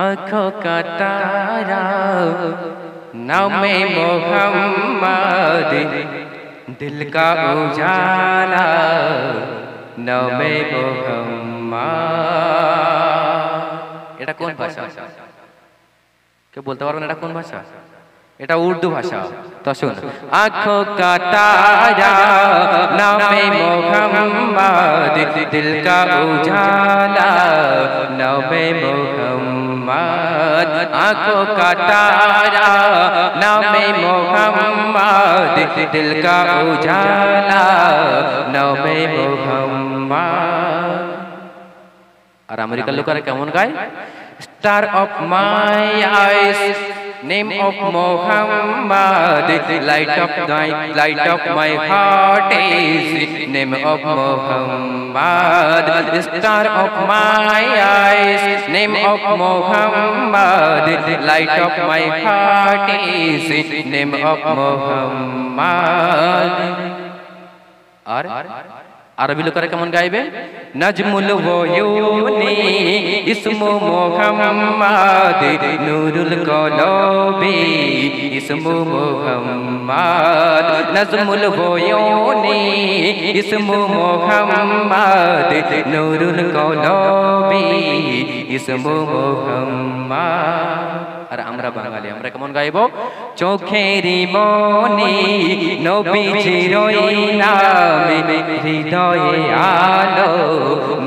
आँखों का तारा नामे मोहम्मद, दिल का उजाला नामे मोहम्मद। এটা কোন ভাষা? কে বলতে পারবেন এটা কোন ভাষা? এটা উর্দু ভাষা। তো শুন, आँखों का तारा नामे मोहम्मद, दिल का उजाला नामे मोहम्मद। आँखों का तारा नामे मोहम्मद, दिल का उजाला नामे मोहम्मद। আর আমেরিকার লোকেরা কেমন গায়? Star of my eyes, name of Muhammad, light of my heart is name of Muhammad. Star of my eyes, name of Muhammad, light of my heart is name of Muhammad. আর আরবি লোকেরা কেমন গাইবে? নাজমুল ওয়ুনি ইসমু মুহাম্মাদ, নূরুল কলবি ইসমু মুহাম্মাদ। নাজমুল ওয়ুনি ইসমু মুহাম্মাদ, নূরুল কলবি ইসমু মুহাম্মাদ। আর আমরা বাঙালি, আমরা কেমন গাইবো? চোখেরই মনি নবীজির নামে, হৃদয়ে আলো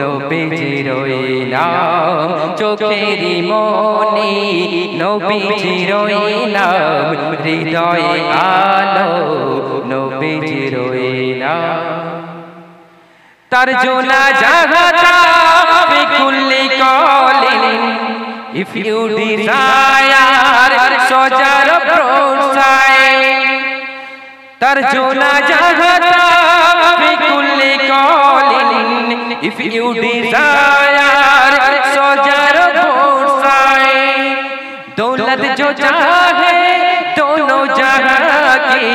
নবীজির নাম। চোখেরই মনি নবীজির নাম, হৃদয়ে আলো নবীজির নাম। তারজুনা জাহাতা বিকুল্লি Colin, if you desire sojar prosai, tarjuna jahata fi kulli qalin, if you desire sojar prosai। दौलत जो चाहे दोनों जहां की,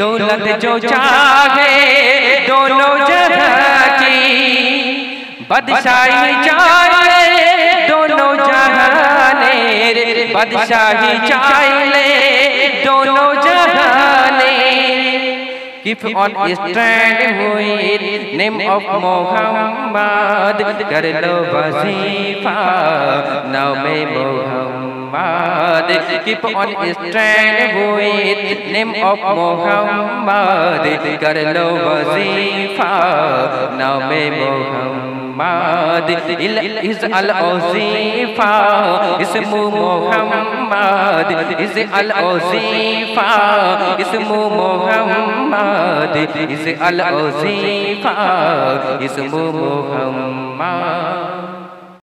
दौलत जो चाहे दोनों जहां की, बादशाही चाहे दोनों जहानेर, बादशाही चाहे दोनों जहानेर। Keep on stand with name of Muhammad, कर लो वजीफा नामे Muhammad। Keep on stand with name of Muhammad, कर लो वजीफा नामे Muhammad। is al ozifa ismu Muhammad, is al ozifa ismu Muhammad, is al ozifa ismu Muhammad।